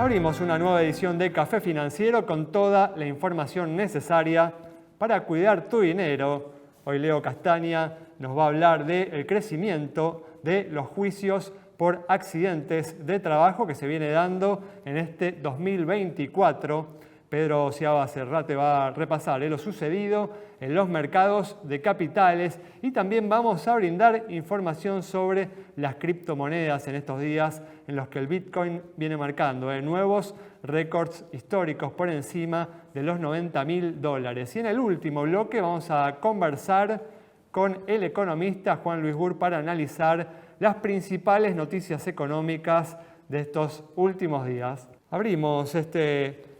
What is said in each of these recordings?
Abrimos una nueva edición de Café Financiero con toda la información necesaria para cuidar tu dinero. Hoy Leo Castaña nos va a hablar del crecimiento de los juicios por accidentes de trabajo que se viene dando en este 2024. Pedro Ciaba Serrate va a repasar lo sucedido en los mercados de capitales y también vamos a brindar información sobre las criptomonedas en estos días en los que el Bitcoin viene marcando nuevos récords históricos por encima de los $90.000. Y en el último bloque vamos a conversar con el economista Juan Luis Burr para analizar las principales noticias económicas de estos últimos días. Abrimos este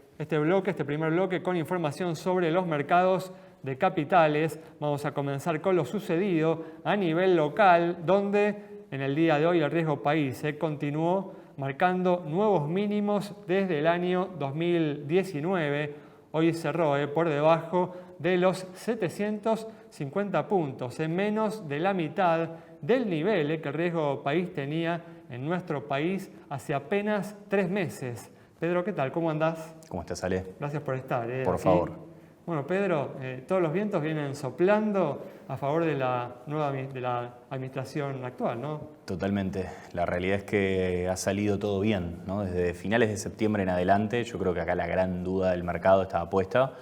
primer bloque con información sobre los mercados de capitales. Vamos a comenzar con lo sucedido a nivel local, donde en el día de hoy el riesgo país continuó marcando nuevos mínimos desde el año 2019. Hoy cerró por debajo de los 750 puntos, en menos de la mitad del nivel que el riesgo país tenía en nuestro país hace apenas 3 meses. Pedro, ¿qué tal? ¿Cómo andás? ¿Cómo estás, Ale? Gracias por estar. Por aquí. favor. Bueno, Pedro, todos los vientos vienen soplando a favor de la administración actual, ¿no? Totalmente. La realidad es que ha salido todo bien, ¿no? Desde finales de septiembre en adelante, yo creo que acá la gran duda del mercado estaba puesta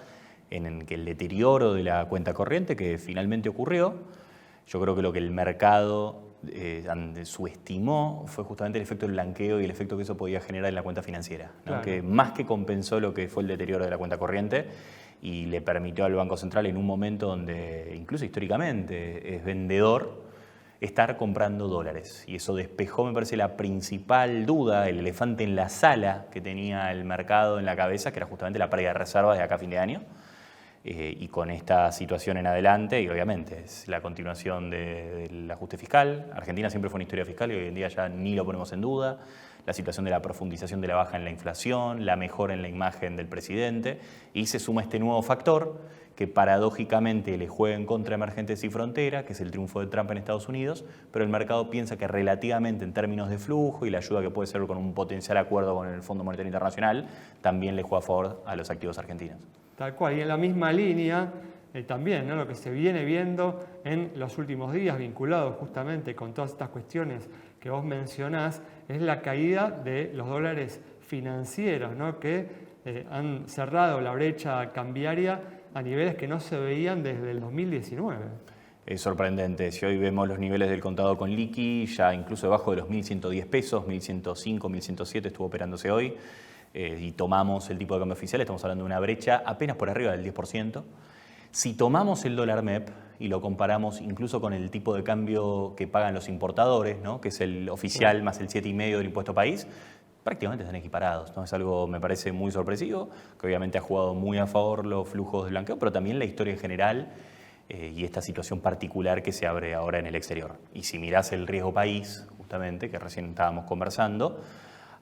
en que el deterioro de la cuenta corriente, que finalmente ocurrió, yo creo que lo que el mercado subestimó fue justamente el efecto del blanqueo y el efecto que eso podía generar en la cuenta financiera, ¿no? Claro. Que más que compensó lo que fue el deterioro de la cuenta corriente y le permitió al Banco Central, en un momento donde incluso históricamente es vendedor, estar comprando dólares. Y eso despejó, me parece, la principal duda, el elefante en la sala que tenía el mercado en la cabeza, que era justamente la pérdida de reservas de acá a fin de año. Y con esta situación en adelante, y obviamente es la continuación del ajuste fiscal. Argentina siempre fue una historia fiscal y hoy en día ya ni lo ponemos en duda. La situación de la profundización de la baja en la inflación, la mejora en la imagen del presidente, y se suma este nuevo factor que paradójicamente le juega en contra Emergentes y Frontera, que es el triunfo de Trump en Estados Unidos, pero el mercado piensa que relativamente en términos de flujo y la ayuda que puede ser con un potencial acuerdo con el Fondo Monetario Internacional, también le juega a favor a los activos argentinos. Tal cual, y en la misma línea también, ¿no? Lo que se viene viendo en los últimos días, vinculado justamente con todas estas cuestiones que vos mencionás, es la caída de los dólares financieros, ¿no? Que han cerrado la brecha cambiaria a niveles que no se veían desde el 2019. Es sorprendente. Si hoy vemos los niveles del contado con liqui, ya incluso debajo de los 1.110 pesos, 1.105, 1.107 estuvo operándose hoy, y tomamos el tipo de cambio oficial, estamos hablando de una brecha apenas por arriba del 10%. Si tomamos el dólar MEP y lo comparamos incluso con el tipo de cambio que pagan los importadores, ¿no? Que es el oficial más el 7,5% del impuesto país, prácticamente están equiparados, ¿no? Es algo, me parece, muy sorpresivo, que obviamente ha jugado muy a favor los flujos de blanqueo, pero también la historia en general y esta situación particular que se abre ahora en el exterior. Y si mirás el riesgo país, justamente, que recién estábamos conversando,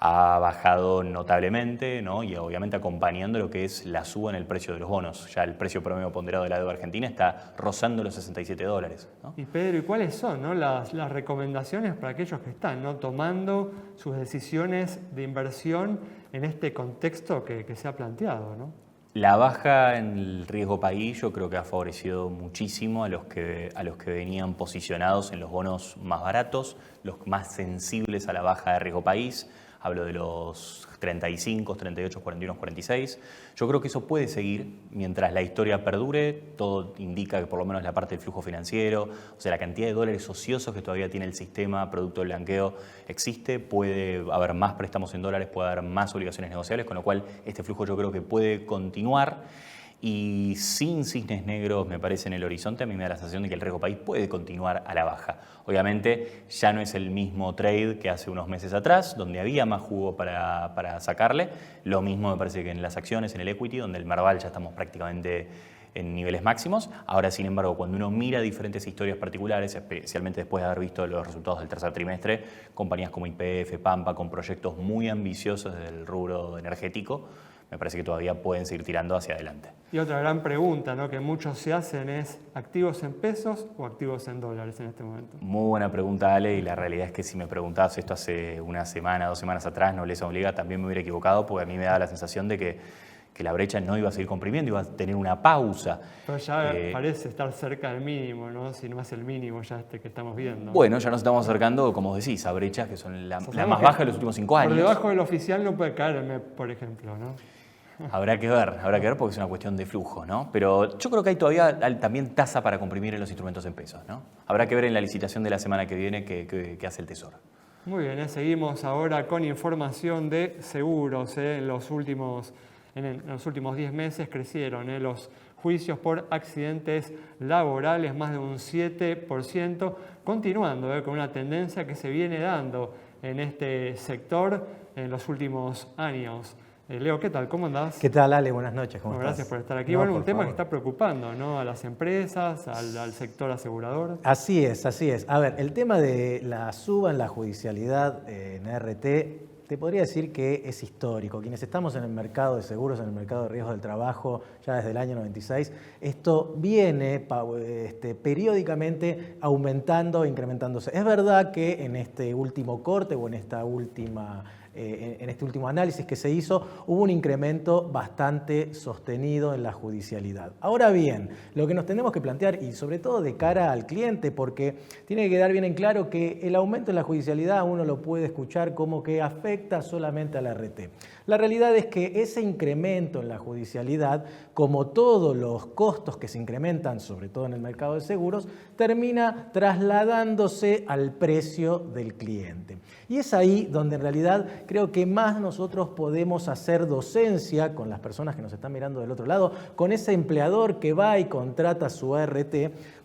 ha bajado notablemente, ¿no? Y obviamente acompañando lo que es la suba en el precio de los bonos. Ya el precio promedio ponderado de la deuda argentina está rozando los $67, ¿no? Y Pedro, ¿y cuáles son, ¿no? las recomendaciones para aquellos que están, ¿no? tomando sus decisiones de inversión en este contexto que se ha planteado, ¿no? La baja en el riesgo país yo creo que ha favorecido muchísimo a los que venían posicionados en los bonos más baratos, los más sensibles a la baja de riesgo país. Hablo de los 35, 38, 41, 46. Yo creo que eso puede seguir mientras la historia perdure. Todo indica que por lo menos la parte del flujo financiero, o sea, la cantidad de dólares ociosos que todavía tiene el sistema producto del blanqueo existe. Puede haber más préstamos en dólares, puede haber más obligaciones negociables, con lo cual este flujo yo creo que puede continuar. Y sin cisnes negros, me parece, en el horizonte, a mí me da la sensación de que el riesgo país puede continuar a la baja. Obviamente ya no es el mismo trade que hace unos meses atrás, donde había más jugo para sacarle. Lo mismo me parece que en las acciones, en el equity, donde el Merval ya estamos prácticamente en niveles máximos. Ahora, sin embargo, cuando uno mira diferentes historias particulares, especialmente después de haber visto los resultados del tercer trimestre, compañías como YPF, Pampa, con proyectos muy ambiciosos del rubro energético, me parece que todavía pueden seguir tirando hacia adelante. Y otra gran pregunta, ¿no?, que muchos se hacen es, ¿activos en pesos o activos en dólares en este momento? Muy buena pregunta, Ale, y la realidad es que si me preguntabas esto hace una semana, 2 semanas atrás, no les obliga, también me hubiera equivocado, porque a mí me da la sensación de que la brecha no iba a seguir comprimiendo, iba a tener una pausa. Pero ya parece estar cerca del mínimo, ¿no? Si no es el mínimo ya que estamos viendo. Bueno, ya nos estamos acercando, como decís, a brechas que son la más baja de los últimos 5 años. Por debajo del oficial no puede caer el MEP, por ejemplo, ¿no? Habrá que ver porque es una cuestión de flujo, ¿no? Pero yo creo que hay todavía también tasa para comprimir en los instrumentos en pesos, ¿no? Habrá que ver en la licitación de la semana que viene qué hace el Tesoro. Muy bien, seguimos ahora con información de seguros. En los últimos 10 meses crecieron los juicios por accidentes laborales más de un 7%, continuando con una tendencia que se viene dando en este sector en los últimos años. Leo, ¿qué tal? ¿Cómo andás? ¿Qué tal, Ale? Buenas noches. ¿Cómo estás? Gracias por estar aquí. Bueno, un tema que está preocupando, ¿no?, a las empresas, al sector asegurador. Así es, así es. A ver, el tema de la suba en la judicialidad en RT, te podría decir que es histórico. Quienes estamos en el mercado de seguros, en el mercado de riesgos del trabajo, ya desde el año 96, esto viene periódicamente aumentando e incrementándose. Es verdad que en este último corte o en este último análisis que se hizo, hubo un incremento bastante sostenido en la judicialidad. Ahora bien, lo que nos tenemos que plantear, y sobre todo de cara al cliente, porque tiene que quedar bien en claro que el aumento en la judicialidad uno lo puede escuchar como que afecta solamente a la RT. La realidad es que ese incremento en la judicialidad, como todos los costos que se incrementan, sobre todo en el mercado de seguros, termina trasladándose al precio del cliente. Y es ahí donde en realidad creo que más nosotros podemos hacer docencia con las personas que nos están mirando del otro lado, con ese empleador que va y contrata su ART,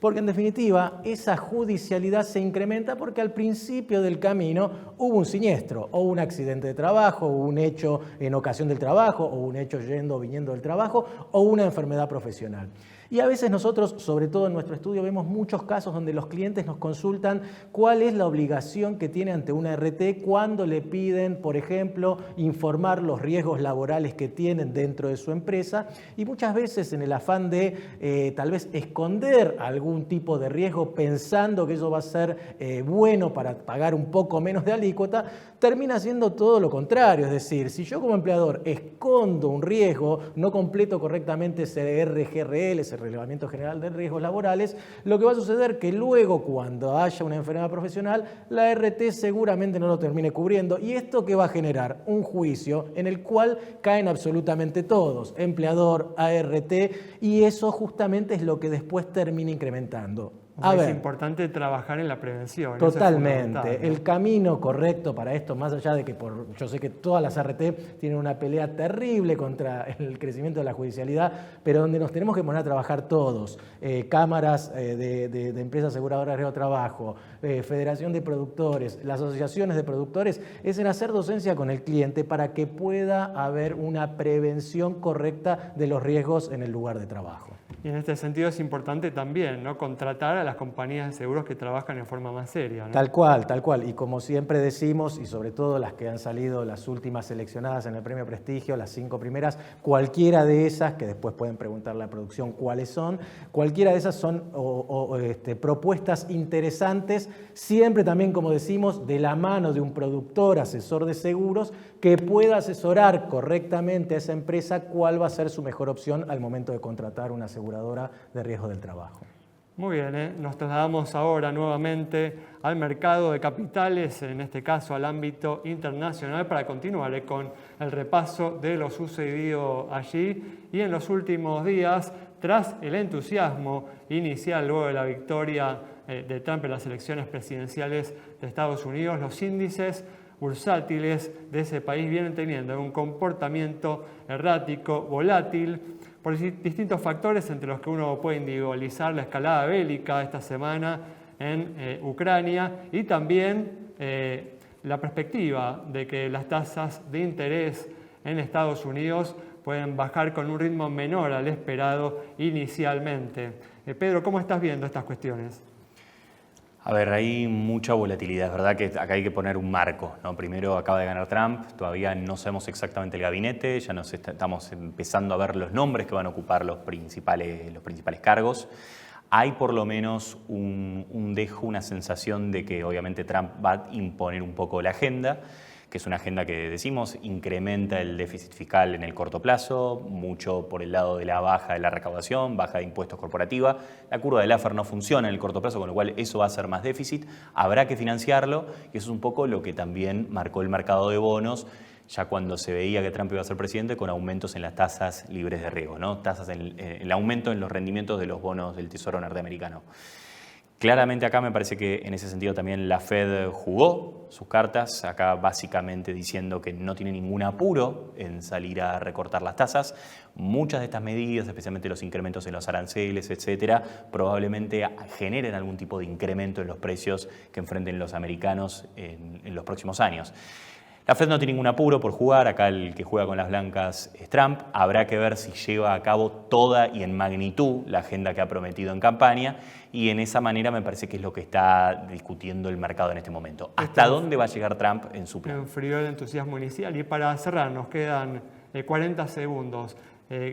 porque en definitiva esa judicialidad se incrementa porque al principio del camino hubo un siniestro, o un accidente de trabajo, o un hecho en ocasión del trabajo, o un hecho yendo o viniendo del trabajo, o una enfermedad profesional. Y a veces nosotros, sobre todo en nuestro estudio, vemos muchos casos donde los clientes nos consultan cuál es la obligación que tiene ante una RT cuando le piden, por ejemplo, informar los riesgos laborales que tienen dentro de su empresa, y muchas veces en el afán de tal vez esconder algún tipo de riesgo pensando que eso va a ser bueno para pagar un poco menos de alícuota, termina siendo todo lo contrario. Es decir, si yo como empleador escondo un riesgo, no completo correctamente ese RGRL, ese Relevamiento General de Riesgos Laborales, lo que va a suceder es que luego cuando haya una enfermedad profesional, la RT seguramente no lo termine cubriendo, y esto que va a generar un juicio en el cual caen absolutamente todos, empleador, ART, y eso justamente es lo que después termina incrementando. Es importante trabajar en la prevención. Totalmente. El camino correcto para esto, más allá de que yo sé que todas las ART tienen una pelea terrible contra el crecimiento de la judicialidad, pero donde nos tenemos que poner a trabajar todos, cámaras de empresas aseguradoras de trabajo, federación de productores, las asociaciones de productores, es en hacer docencia con el cliente para que pueda haber una prevención correcta de los riesgos en el lugar de trabajo. Y en este sentido es importante también, ¿no?, contratar a las compañías de seguros que trabajan en forma más seria, ¿no? Tal cual. Y como siempre decimos, y sobre todo las que han salido las últimas seleccionadas en el Premio Prestigio, las 5 primeras, cualquiera de esas, que después pueden preguntarle a la producción cuáles son, cualquiera de esas son propuestas interesantes, siempre también, como decimos, de la mano de un productor, asesor de seguros, que pueda asesorar correctamente a esa empresa cuál va a ser su mejor opción al momento de contratar una aseguradora de riesgo del trabajo. Muy bien, nos trasladamos ahora nuevamente al mercado de capitales, en este caso al ámbito internacional, para continuar con el repaso de lo sucedido allí. Y en los últimos días, tras el entusiasmo inicial luego de la victoria de Trump en las elecciones presidenciales de Estados Unidos, los índices bursátiles de ese país vienen teniendo un comportamiento errático, volátil, por distintos factores, entre los que uno puede individualizar la escalada bélica esta semana en Ucrania, y también la perspectiva de que las tasas de interés en Estados Unidos pueden bajar con un ritmo menor al esperado inicialmente. Pedro, ¿cómo estás viendo estas cuestiones? A ver, hay mucha volatilidad, es verdad que acá hay que poner un marco, ¿no? Primero acaba de ganar Trump, todavía no sabemos exactamente el gabinete, ya estamos empezando a ver los nombres que van a ocupar los principales cargos. Hay por lo menos un dejo, una sensación de que obviamente Trump va a imponer un poco la agenda, que es una agenda que decimos incrementa el déficit fiscal en el corto plazo, mucho por el lado de la baja de la recaudación, baja de impuestos corporativa. La curva del Laffer no funciona en el corto plazo, con lo cual eso va a ser más déficit. Habrá que financiarlo y eso es un poco lo que también marcó el mercado de bonos, ya cuando se veía que Trump iba a ser presidente, con aumentos en las tasas libres de riesgo, ¿no? Tasas el aumento en los rendimientos de los bonos del Tesoro norteamericano. Claramente acá me parece que en ese sentido también la Fed jugó sus cartas, acá básicamente diciendo que no tiene ningún apuro en salir a recortar las tasas. Muchas de estas medidas, especialmente los incrementos en los aranceles, etcétera, probablemente generen algún tipo de incremento en los precios que enfrenten los americanos en los próximos años. La Fed no tiene ningún apuro por jugar, acá el que juega con las blancas es Trump. Habrá que ver si lleva a cabo toda y en magnitud la agenda que ha prometido en campaña y en esa manera me parece que es lo que está discutiendo el mercado en este momento. ¿Hasta dónde va a llegar Trump en su plan? Enfrió el entusiasmo inicial y para cerrar nos quedan 40 segundos.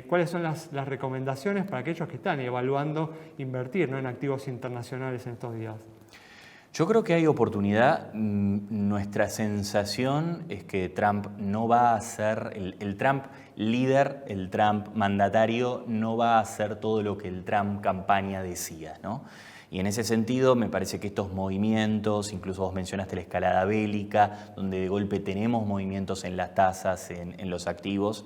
¿Cuáles son las recomendaciones para aquellos que están evaluando invertir, ¿no?, en activos internacionales en estos días? Yo creo que hay oportunidad. Nuestra sensación es que Trump no va a ser, el Trump líder, el Trump mandatario, no va a hacer todo lo que el Trump campaña decía, ¿no? Y en ese sentido me parece que estos movimientos, incluso vos mencionaste la escalada bélica, donde de golpe tenemos movimientos en las tasas, en los activos,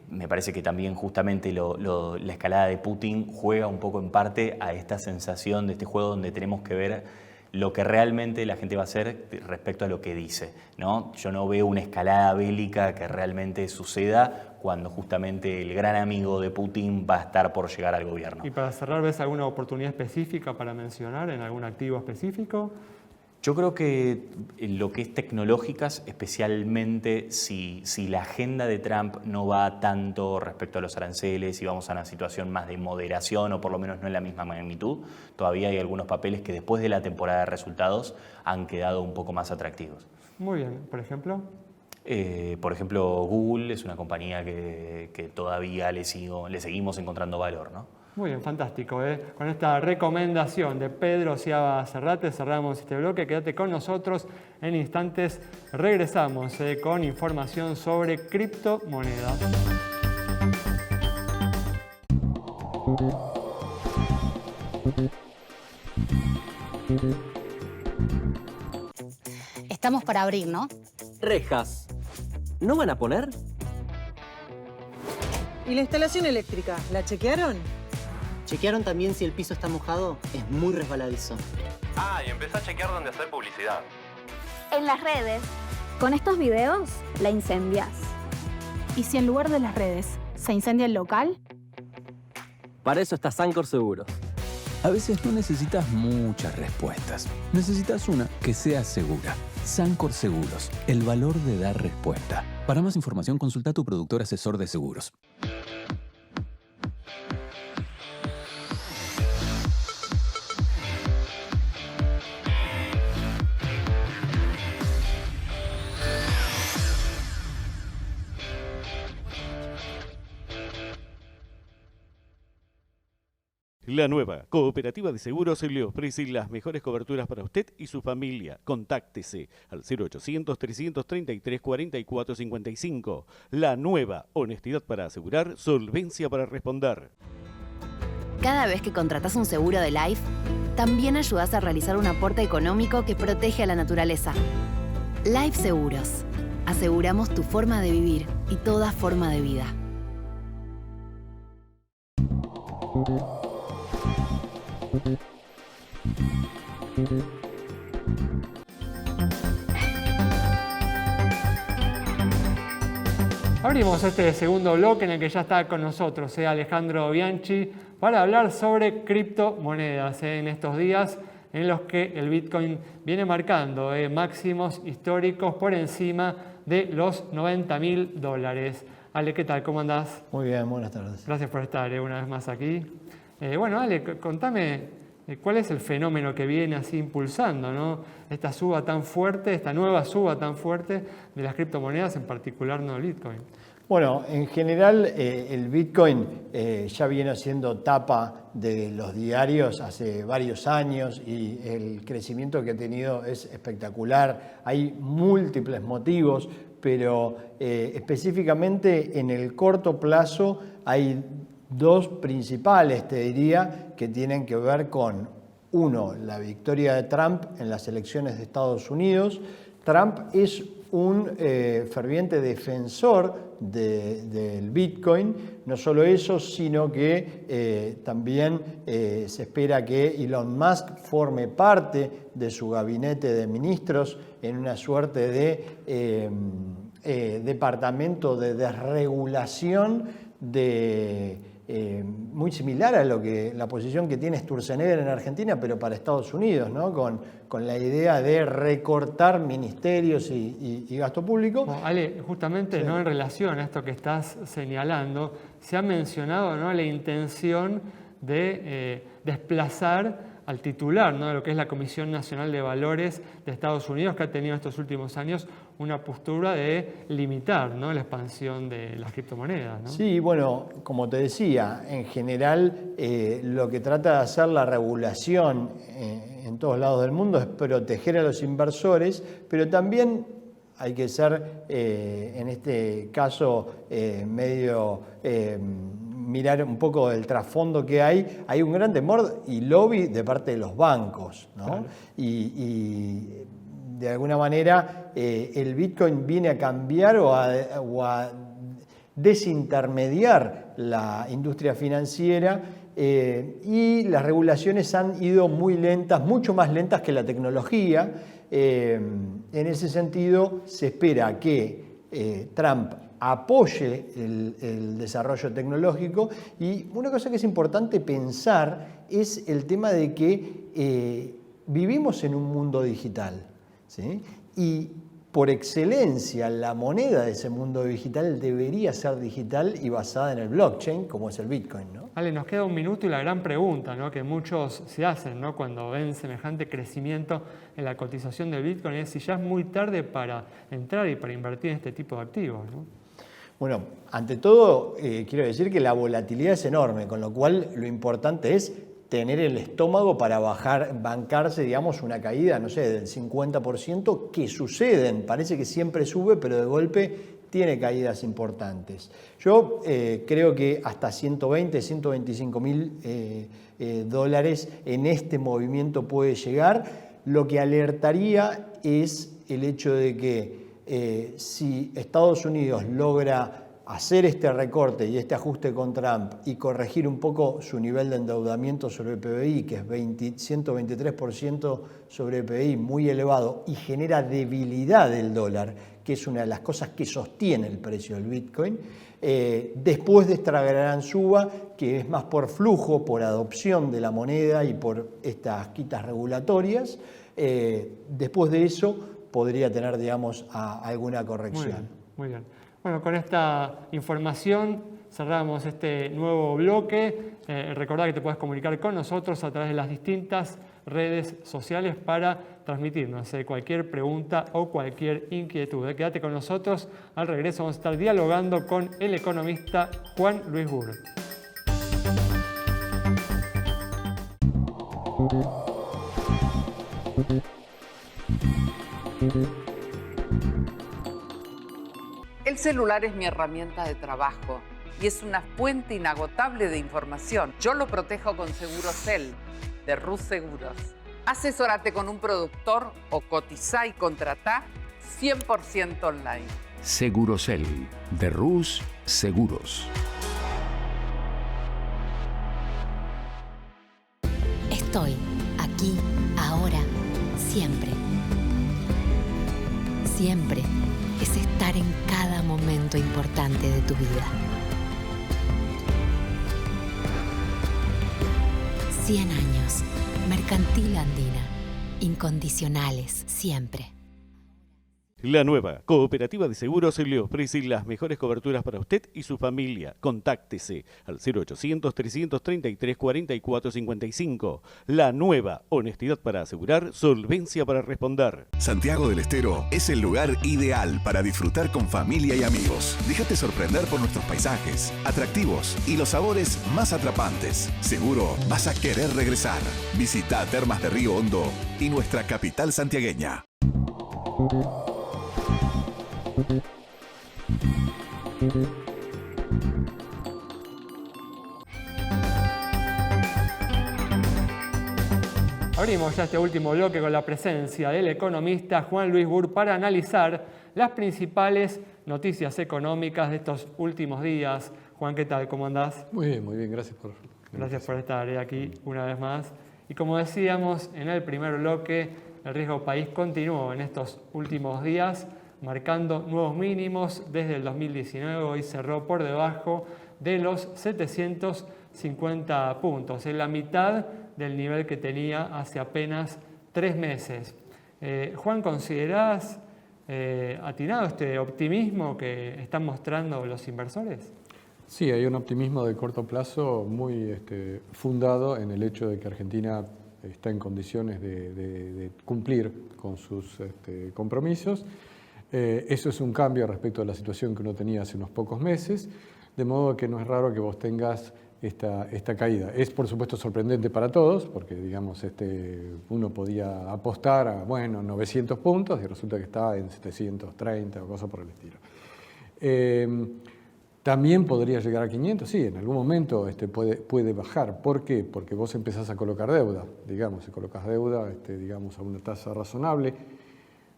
me parece que también justamente la escalada de Putin juega un poco en parte a esta sensación de este juego donde tenemos que ver lo que realmente la gente va a hacer respecto a lo que dice, ¿no? Yo no veo una escalada bélica que realmente suceda cuando justamente el gran amigo de Putin va a estar por llegar al gobierno. Y para cerrar, ¿ves alguna oportunidad específica para mencionar en algún activo específico? Yo creo que lo que es tecnológicas, especialmente si la agenda de Trump no va tanto respecto a los aranceles y vamos a una situación más de moderación o por lo menos no en la misma magnitud, todavía hay algunos papeles que después de la temporada de resultados han quedado un poco más atractivos. Muy bien, ¿por ejemplo? Por ejemplo, Google es una compañía que todavía le seguimos encontrando valor, ¿no? Muy bien, fantástico. Con esta recomendación de Pedro Ciaba Serrate cerramos este bloque. Quédate con nosotros. En instantes regresamos con información sobre criptomonedas. Estamos para abrir, ¿no? Rejas. ¿No van a poner? ¿Y la instalación eléctrica? ¿La chequearon? ¿Chequearon también si el piso está mojado? Es muy resbaladizo. Ah, y empezá a chequear dónde hacer publicidad. En las redes. Con estos videos la incendias. ¿Y si en lugar de las redes se incendia el local? Para eso está Sancor Seguros. A veces no necesitas muchas respuestas. Necesitas una que sea segura. Sancor Seguros, el valor de dar respuesta. Para más información, consulta a tu productor asesor de seguros. La nueva Cooperativa de Seguros le ofrece las mejores coberturas para usted y su familia. Contáctese al 0800-333-4455. La nueva, honestidad para asegurar, solvencia para responder. Cada vez que contratas un seguro de Life, también ayudas a realizar un aporte económico que protege a la naturaleza. Life Seguros. Aseguramos tu forma de vivir y toda forma de vida. Abrimos este segundo bloque en el que ya está con nosotros Alejandro Bianchi para hablar sobre criptomonedas en estos días en los que el Bitcoin viene marcando máximos históricos por encima de los $90.000. Ale, ¿qué tal? ¿Cómo andás? Muy bien, buenas tardes. Gracias por estar una vez más aquí. Bueno, Ale, contame ¿Cuál es el fenómeno que viene así impulsando, ¿no?, esta suba tan fuerte, esta nueva suba tan fuerte de las criptomonedas, en particular no el Bitcoin? Bueno, en general el Bitcoin ya viene siendo tapa de los diarios hace varios años y el crecimiento que ha tenido es espectacular. Hay múltiples motivos, pero específicamente en el corto plazo hay dos principales, te diría, que tienen que ver con, uno, la victoria de Trump en las elecciones de Estados Unidos. Trump es un ferviente defensor del Bitcoin. No solo eso, sino que también se espera que Elon Musk forme parte de su gabinete de ministros en una suerte de departamento de desregulación muy similar a la posición que tiene Sturzenegger en Argentina, pero para Estados Unidos, ¿no? Con la idea de recortar ministerios y gasto público. Bueno, Ale, justamente, sí, ¿no?, en relación a esto que estás señalando, se ha mencionado, ¿no?, la intención de desplazar al titular, ¿no?, de lo que es la Comisión Nacional de Valores de Estados Unidos, que ha tenido estos últimos años una postura de limitar, ¿no?, la expansión de las criptomonedas, ¿no? Sí, bueno, como te decía, en general lo que trata de hacer la regulación en todos lados del mundo es proteger a los inversores, pero también hay que ser, en este caso, mirar un poco el trasfondo que hay un gran temor y lobby de parte de los bancos, ¿no? Claro. Y de alguna manera el Bitcoin viene a cambiar o a desintermediar la industria financiera y las regulaciones han ido muy lentas, mucho más lentas que la tecnología. En ese sentido, se espera que Trump apoye el desarrollo tecnológico y una cosa que es importante pensar es el tema de que vivimos en un mundo digital, ¿sí? Y por excelencia la moneda de ese mundo digital debería ser digital y basada en el blockchain, como es el Bitcoin, ¿no? Ale, nos queda un minuto y la gran pregunta, ¿no?, que muchos se hacen, ¿no?, cuando ven semejante crecimiento en la cotización del Bitcoin es si ya es muy tarde para entrar y para invertir en este tipo de activos, ¿no? Bueno, ante todo quiero decir que la volatilidad es enorme, con lo cual lo importante es tener el estómago para bancarse, digamos, una caída, no sé, del 50%, que suceden, parece que siempre sube, pero de golpe tiene caídas importantes. Yo creo que hasta 120, 125 mil dólares en este movimiento puede llegar. Lo que alertaría es el hecho de que si Estados Unidos logra hacer este recorte y este ajuste con Trump y corregir un poco su nivel de endeudamiento sobre el PBI, que es 123% sobre el PBI, muy elevado, y genera debilidad del dólar, que es una de las cosas que sostiene el precio del Bitcoin, después de esta gran suba, que es más por flujo, por adopción de la moneda y por estas quitas regulatorias, después de eso podría tener, digamos, alguna corrección. Muy bien. Bueno, con esta información cerramos este nuevo bloque. Recordá que te puedes comunicar con nosotros a través de las distintas redes sociales para transmitirnos cualquier pregunta o cualquier inquietud. Quédate con nosotros. Al regreso vamos a estar dialogando con el economista Juan Luis Burr. El celular es mi herramienta de trabajo y es una fuente inagotable de información. Yo lo protejo con Segurosel, de Rus Seguros. Asesórate con un productor o cotizá y contratá 100% online. Segurosel, de Rus Seguros. Estoy aquí, ahora, siempre. Siempre es estar en cada momento importante de tu vida. 100 años. Mercantil Andina. Incondicionales, siempre. La nueva Cooperativa de Seguros le ofrece las mejores coberturas para usted y su familia. Contáctese al 0800-333-4455. La nueva honestidad para asegurar, solvencia para responder. Santiago del Estero es el lugar ideal para disfrutar con familia y amigos. Déjate sorprender por nuestros paisajes, atractivos y los sabores más atrapantes. Seguro vas a querer regresar. Visita Termas de Río Hondo y nuestra capital santiagueña. Abrimos ya este último bloque con la presencia del economista Juan Luis Burr para analizar las principales noticias económicas de estos últimos días. Juan, ¿qué tal? ¿Cómo andás? Muy bien, gracias por... Gracias por estar aquí una vez más. Y como decíamos en el primer bloque, el riesgo país continuó en estos últimos días, marcando nuevos mínimos desde el 2019. Hoy cerró por debajo de los 750 puntos, en la mitad del nivel que tenía hace apenas 3 meses. Juan, ¿considerás atinado este optimismo que están mostrando los inversores? Sí, hay un optimismo de corto plazo muy fundado en el hecho de que Argentina está en condiciones de cumplir con sus compromisos. Eso es un cambio respecto a la situación que uno tenía hace unos pocos meses, de modo que no es raro que vos tengas esta caída. Es, por supuesto, sorprendente para todos, porque digamos, uno podía apostar a 900 puntos y resulta que está en 730 o cosas por el estilo. También podría llegar a 500, sí, en algún momento puede bajar. ¿Por qué? Porque vos empezás a colocar deuda, digamos, si colocas deuda digamos, a una tasa razonable,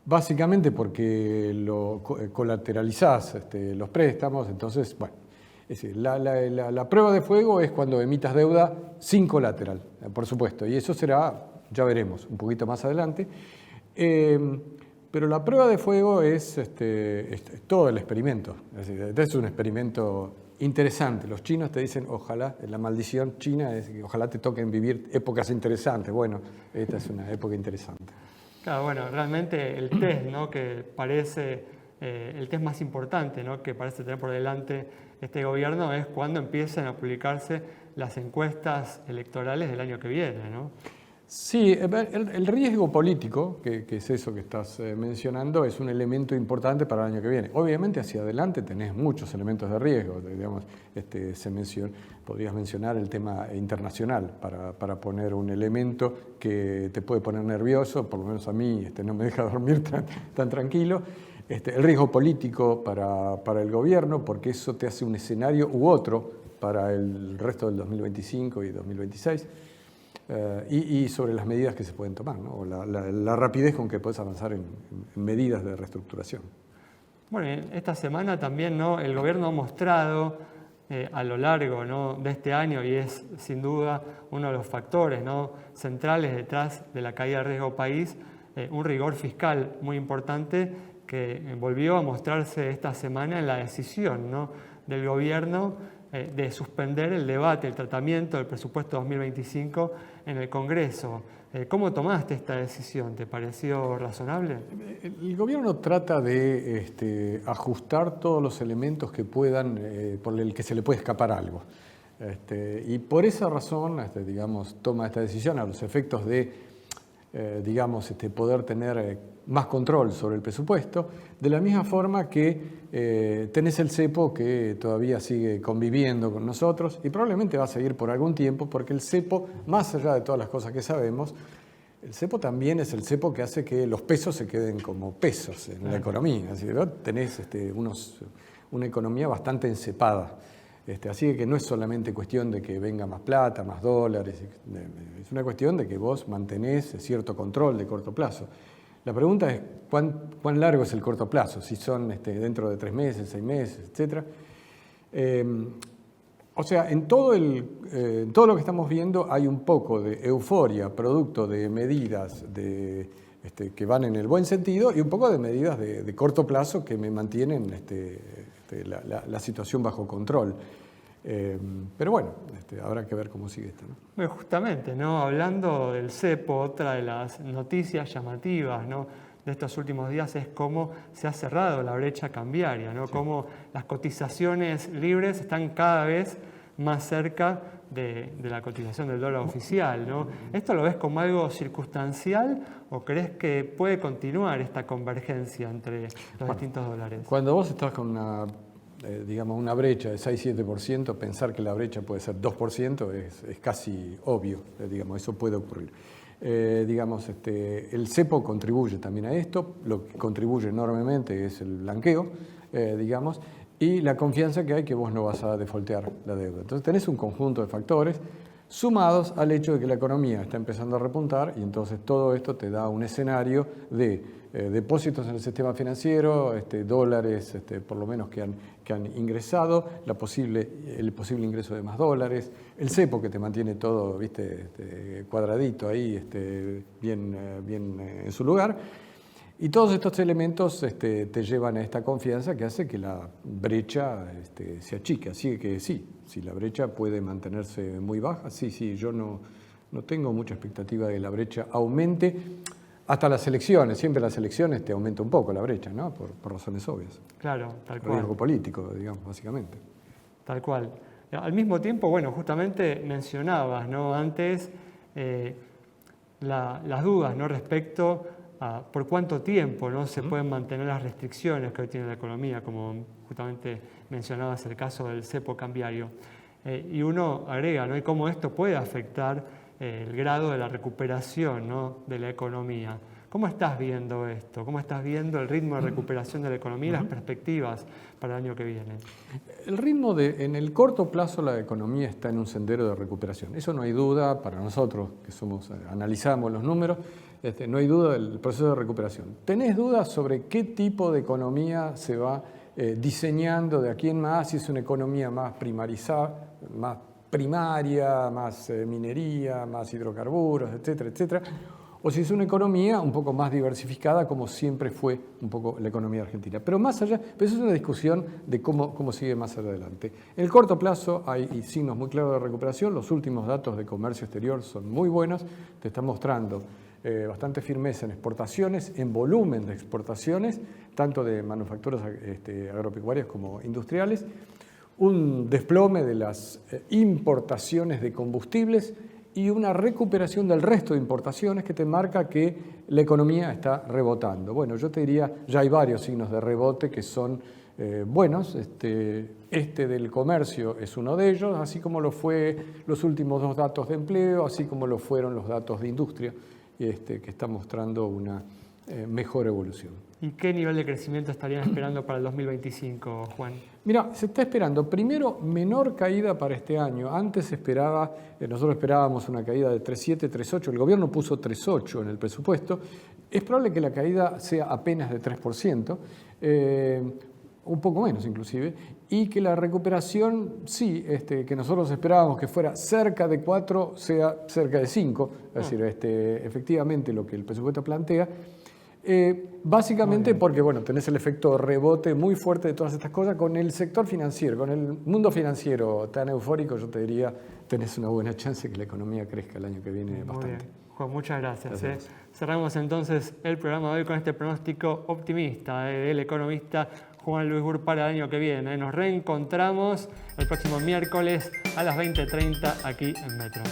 básicamente porque lo colateralizás los préstamos. Entonces, bueno, es decir, la prueba de fuego es cuando emitas deuda sin colateral, por supuesto, y eso será, ya veremos, un poquito más adelante. Pero la prueba de fuego es todo el experimento. Es decir, este es un experimento interesante. Los chinos te dicen, ojalá, la maldición china es que ojalá te toquen vivir épocas interesantes. Bueno, esta es una época interesante. Claro, bueno, realmente el test, ¿no?, que parece el test más importante, ¿no?, que parece tener por delante este gobierno es cuando empiezan a publicarse las encuestas electorales del año que viene, ¿no? Sí, el riesgo político, que es eso que estás mencionando, es un elemento importante para el año que viene. Obviamente hacia adelante tenés muchos elementos de riesgo, digamos, podrías mencionar el tema internacional para poner un elemento que te puede poner nervioso, por lo menos a mí no me deja dormir tan tranquilo. El riesgo político para el gobierno, porque eso te hace un escenario u otro para el resto del 2025 y 2026. Y sobre las medidas que se pueden tomar, ¿no? O la rapidez con que puedes avanzar en medidas de reestructuración. Bueno, esta semana también, ¿no?, el gobierno ha mostrado a lo largo, ¿no?, de este año, y es sin duda uno de los factores, ¿no?, centrales detrás de la caída del riesgo país, un rigor fiscal muy importante que volvió a mostrarse esta semana en la decisión, ¿no?, del gobierno de suspender el debate, el tratamiento del presupuesto 2025 en el Congreso. ¿Cómo tomaste esta decisión? ¿Te pareció razonable? El gobierno trata de ajustar todos los elementos que puedan, por el que se le puede escapar algo. Y por esa razón, digamos, toma esta decisión a los efectos de, digamos, poder tener más control sobre el presupuesto, de la misma forma que tenés el cepo que todavía sigue conviviendo con nosotros y probablemente va a seguir por algún tiempo, porque el cepo, más allá de todas las cosas que sabemos, el cepo también es el cepo que hace que los pesos se queden como pesos en la economía. Así que tenés una economía bastante encepada. Así que no es solamente cuestión de que venga más plata, más dólares, es una cuestión de que vos mantenés cierto control de corto plazo. La pregunta es cuán largo es el corto plazo, si son dentro de 3 meses, 6 meses, etc. O sea, en todo lo que estamos viendo hay un poco de euforia, producto de medidas que van en el buen sentido y un poco de medidas de corto plazo que me mantienen la situación bajo control. Pero bueno, habrá que ver cómo sigue esto, ¿no? Bueno, justamente, ¿no?, hablando del cepo, otra de las noticias llamativas, ¿no?, de estos últimos días es cómo se ha cerrado la brecha cambiaria, ¿no? Cómo las cotizaciones libres están cada vez más cerca de la cotización del dólar oficial, ¿no? ¿Esto lo ves como algo circunstancial o crees que puede continuar esta convergencia entre los distintos dólares? Cuando vos estás con una brecha de 6-7%, pensar que la brecha puede ser 2% es casi obvio, eso puede ocurrir. El cepo contribuye también a esto, lo que contribuye enormemente es el blanqueo, y la confianza que hay que vos no vas a defaultear la deuda. Entonces tenés un conjunto de factores sumados al hecho de que la economía está empezando a repuntar y entonces todo esto te da un escenario de depósitos en el sistema financiero, dólares por lo menos que han ingresado, el posible ingreso de más dólares, el cepo que te mantiene todo cuadradito ahí, bien en su lugar. Y todos estos elementos te llevan a esta confianza que hace que la brecha se achique. Así que sí, si la brecha puede mantenerse muy baja, sí, yo no tengo mucha expectativa de que la brecha aumente hasta las elecciones. Siempre las elecciones te aumenta un poco la brecha, ¿no? Por razones obvias. Claro, tal cual. Riesgo político, básicamente. Tal cual. Al mismo tiempo, justamente mencionabas, ¿no? Antes las dudas, ¿no? Respecto a por cuánto tiempo, ¿no? Se pueden mantener las restricciones que hoy tiene la economía, como justamente mencionabas el caso del cepo cambiario. Y uno agrega, ¿no? Y cómo esto puede afectar el grado de la recuperación, ¿no? De la economía. ¿Cómo estás viendo esto? ¿Cómo estás viendo el ritmo de recuperación de la economía y las perspectivas para el año que viene? El ritmo en el corto plazo la economía está en un sendero de recuperación. Eso no hay duda para nosotros que analizamos los números, no hay duda del proceso de recuperación. ¿Tenés dudas sobre qué tipo de economía se va diseñando de aquí en más? Si es una economía más primarizada, más primaria, más minería, más hidrocarburos, etcétera, etcétera. O si es una economía un poco más diversificada, como siempre fue un poco la economía argentina. Pero más allá, eso es una discusión de cómo sigue más adelante. En el corto plazo hay signos muy claros de recuperación. Los últimos datos de comercio exterior son muy buenos. Te están mostrando bastante firmeza en exportaciones, en volumen de exportaciones, tanto de manufacturas agropecuarias como industriales. Un desplome de las importaciones de combustibles y una recuperación del resto de importaciones que te marca que la economía está rebotando. Bueno, yo te diría, ya hay varios signos de rebote que son buenos. Este del comercio es uno de ellos, así como lo fue los últimos 2 datos de empleo, así como lo fueron los datos de industria, que están mostrando una mejor evolución. ¿Y qué nivel de crecimiento estarían esperando para el 2025, Juan? Mira, se está esperando, primero, menor caída para este año. Antes nosotros esperábamos una caída de 3,7, 3,8. El gobierno puso 3,8 en el presupuesto. Es probable que la caída sea apenas de 3%, un poco menos inclusive, y que la recuperación, sí, que nosotros esperábamos que fuera cerca de 4, sea cerca de 5. Es decir, efectivamente lo que el presupuesto plantea. Básicamente porque tenés el efecto rebote muy fuerte de todas estas cosas con el sector financiero, con el mundo financiero tan eufórico. Yo te diría, tenés una buena chance que la economía crezca el año que viene bastante. Bien. Juan, muchas gracias. Cerramos entonces el programa de hoy con este pronóstico optimista del economista Juan Luis Burr para el año que viene. Nos reencontramos el próximo miércoles a las 20:30 aquí en Metro.